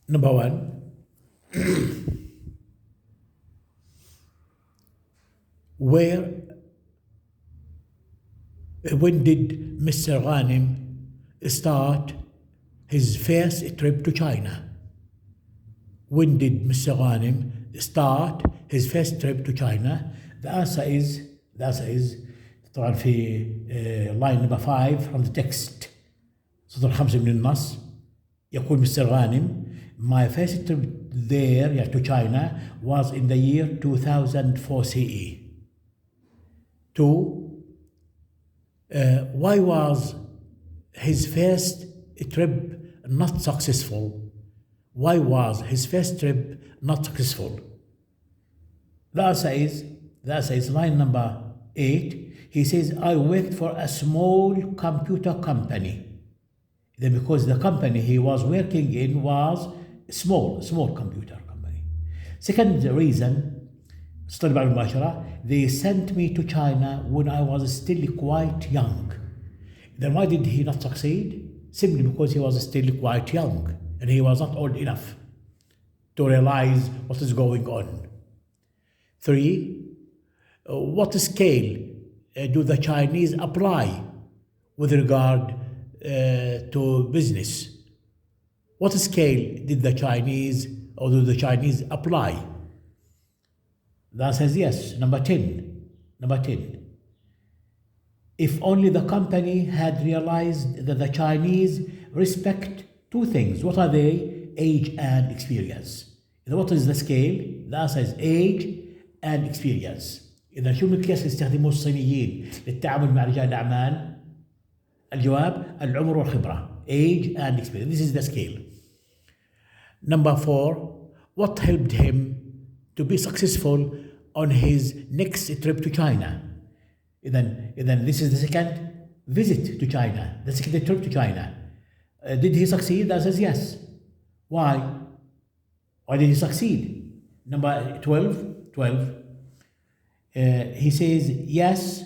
Number one, when did Mr. Ghanem start his first trip to China? When did Mr. Ghanem start his first trip to China? The answer is طبعا في line number 5 from the text سطر 5 من النص يقول Mr. Ghanem, my first trip there to China was in the year 2004 CE. 2. Why was his first trip not successful? Why was his first trip not successful? The answer is line number 8. He says, I worked for a small computer company. Then because the company he was working in was small computer company. Second reason, they sent me to China when I was still quite young. Then why did he not succeed? Simply because he was still quite young and he was not old enough to realize what is going on. 3. What scale do the Chinese apply with regard to business? What scale did the Chinese or do the Chinese apply? The answer is yes. Number 10. If only the company had realized that the Chinese respect 2 things. What are they? Age and experience. What is the scale? The answer is age and experience. إذا شو المقياس اللي يستخدموه الصينيين للتعامل مع رجال الأعمال؟ الجواب العمر والخبرة. Age and experience. This is the scale. Number 4. What helped him to be successful on his next trip to China? Then this is the second visit to China, the second trip to China. Did he succeed? The answer is yes. Why? Why did he succeed? Number 12. He says yes.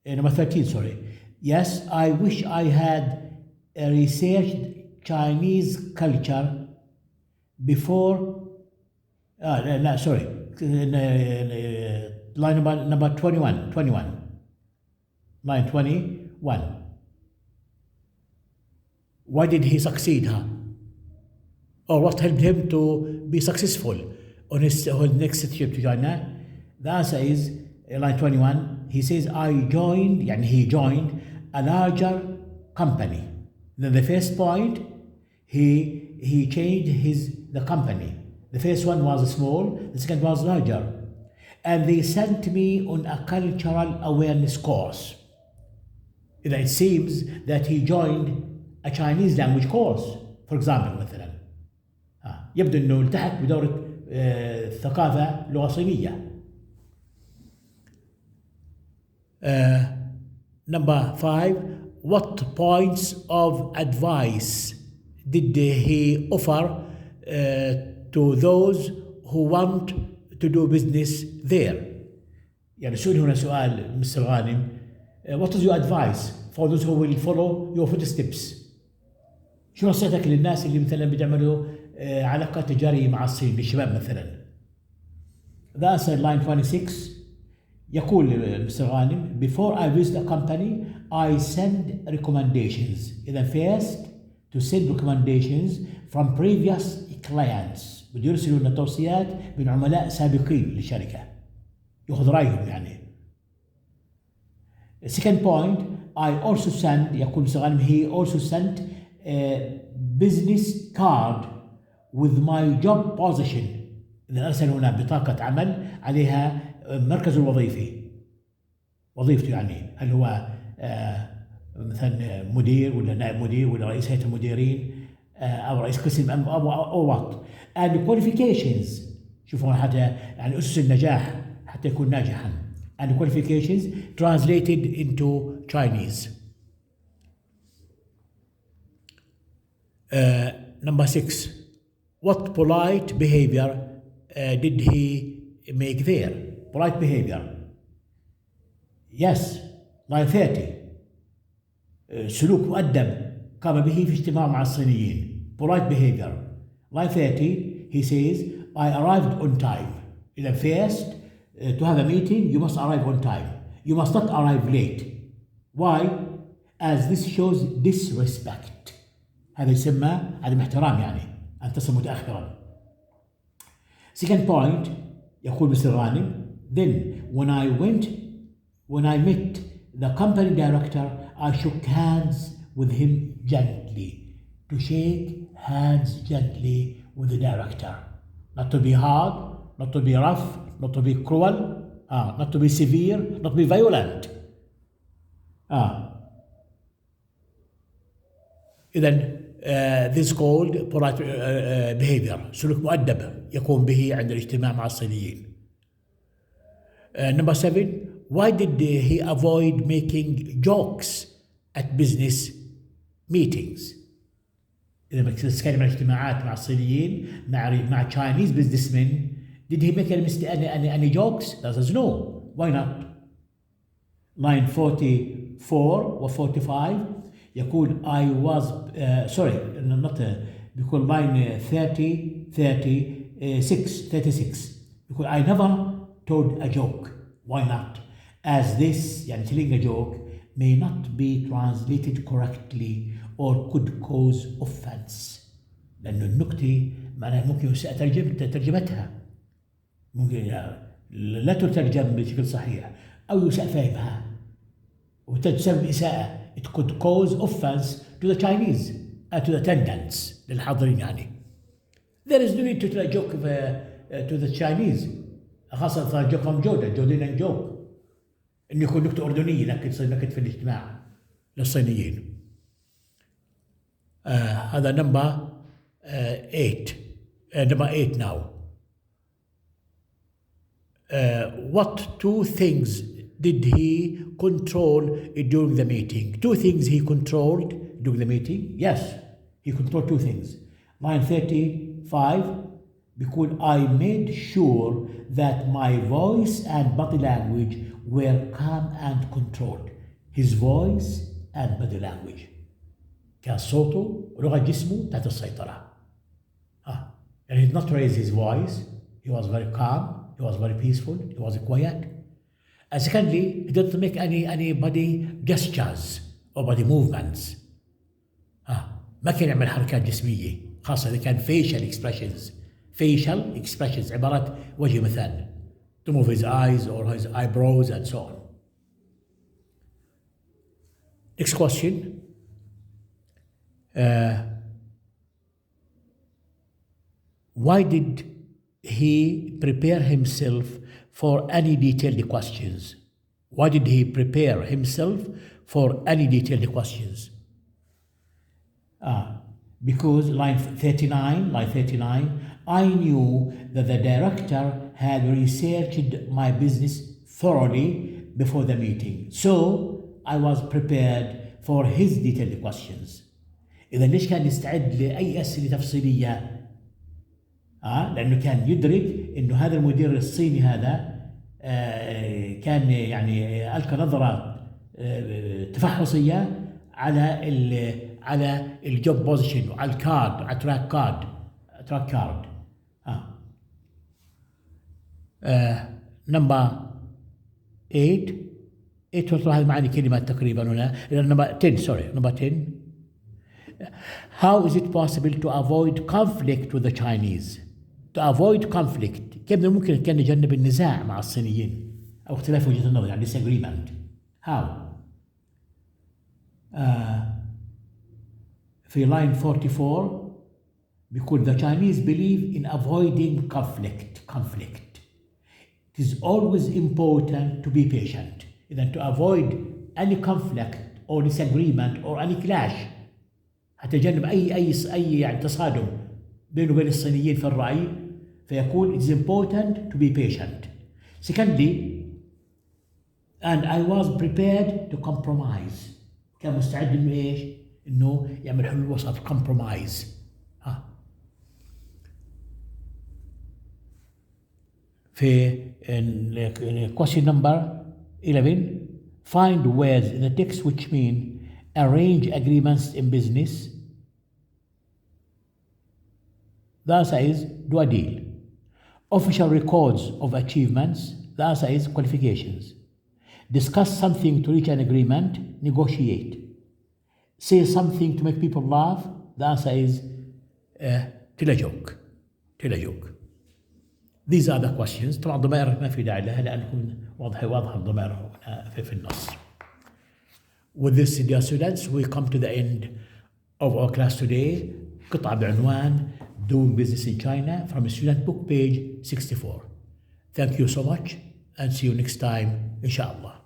Number 13. Sorry. Yes, I wish I had researched Chinese culture before. Sorry. Line number 21. Line 21. Why did he succeed? Or what helped him to be successful on his next trip to China? The answer is line 21. He says he joined a larger company. Then the first point, he changed the company. The first one was small, the second was larger. And they sent me on a cultural awareness course. It seems that he joined a Chinese language course. For example, مثلا يبدو أنه التحق بدورة ثقافة لغة صينية. Number 5. What points of advice did he offer to those who want to do business there? يعني سؤال هنا سؤال Mr. Ghanem. What is your advice for those who will follow your footsteps? شو نصيحتك للناس اللي مثلا بيعملوا علاقات تجارية مع الصين للشباب مثلا؟ The answer line 26. يقول Mr. Ghanem, before I visit a company, I send recommendations. إذا first to send recommendations from previous clients. بده يرسلوا لنا توصيات من عملاء سابقين للشركة. يأخذ رأيهم يعني. Second point, I also send يقول Mr. Ghanem, he also sent a business card with my job position. إذا أرسل هنا بطاقة عمل عليها مركزه الوظيفي. وظيفته يعني هل هو مثلا مدير ولا نائب مدير ولا رئيس هيئة المديرين أو رئيس قسم أو وات. and qualifications. شوفوا حتى يعني أسس النجاح حتى يكون ناجحا. and qualifications translated into Chinese. Number 6. What polite behavior did he make there? Polite behavior. Yes. line 30. سلوك مؤدب قام به في اجتماع مع الصينيين. polite behavior. Line 30, he says, I arrived on time. إذا first, to have a meeting, you must arrive on time. You must not arrive late. Why? As this shows disrespect. هذا يسمى عدم احترام يعني أن تصل متأخرا. Second point, يقول مستر غانم, then when I met the company director, I shook hands with him gently. To shake hands gently with the director. Not to be hard, not to be rough, not to be cruel, not to be severe, not to be violent. إذن this is called polite behavior. سلوك مؤدب يقوم به عند الاجتماع مع الصينيين. Number 7, why did he avoid making jokes at business meetings? إذا بتتكلم عن اجتماعات مع الصينيين مع Chinese businessmen, did he make any jokes? That says no. Why not? Line 44 و 45 يقول I was بيقول line 36 يقول I never told a joke. Why not? As this يعني telling a joke may not be translated correctly or could cause offense. لأنه النكتة معناها ممكن يساء ترجمتها، ممكن لا تترجم بشكل صحيح أو يساء فهمها وتسبب إساءة. It could cause offense to the Chinese to the attendants للحاضرين يعني. There is no need to tell a joke to the Chinese، خاصة صار joke from Jordan joke إنه يكون نكتة أردنية لكن تصير نكت في الاجتماع للصينيين. هذا number 8. Number 8 now. What two things did he control during the meeting? Two things he controlled during the meeting? Yes, he controlled two things. Line 35, because I made sure that my voice and body language were calm and controlled. His voice and body language. كان صوته ولغة جسمه تحت السيطرة. And he did not raise his voice. He was very calm. He was very peaceful. He was quiet. And secondly, he didn't make any body gestures or body movements. ما كان يعمل حركات جسمية خاصة إذا كان facial expressions. Facial expressions عبارة وجه مثال. To move his eyes or his eyebrows and so on. Next question. Why did he prepare himself for any detailed questions? Why did he prepare himself for any detailed questions? Because line 39, I knew that the director had researched my business thoroughly before the meeting, so I was prepared for his detailed questions. إذا ليش كان يستعد لأي أسئلة تفصيلية؟ لأنه كان يدرك إنه هذا المدير الصيني هذا كان يعني ألقى نظرة تفحصية على الجوب بوزيشن وعلى الكارد، على تراك كارد. نمبر 8 هذه معاني كلمات تقريبا هنا. نمبر 10. How is it possible to avoid conflict with the Chinese? To avoid conflict كيف ممكن كان نجنب النزاع مع الصينيين أو اختلاف وجهة النظر يعني disagreement. How? في line 44 بيقول the Chinese believe in avoiding conflict. It is always important to be patient. إذا to avoid any conflict or disagreement or any clash هتجنب أي يعني تصادم بينه وبين الصينيين في الرأي، فيقول it is important to be patient. Secondly, and I was prepared to compromise. كان مستعد إنه إيش؟ إنه يعمل حلول وسط compromise. في question number 11, find words in the text which mean arrange agreements in business. The answer is do a deal. Official records of achievements. The answer is qualifications. Discuss something to reach an agreement. Negotiate. Say something to make people laugh. The answer is tell a joke. Tell a joke. These are the questions. طبعا الضمائر ما في داعي لها لأنه واضحة الضمائر هنا في النص. With this, dear students, we come to the end of our class today. قطعة بعنوان Doing Business in China from student book page 64. Thank you so much and see you next time, inshallah.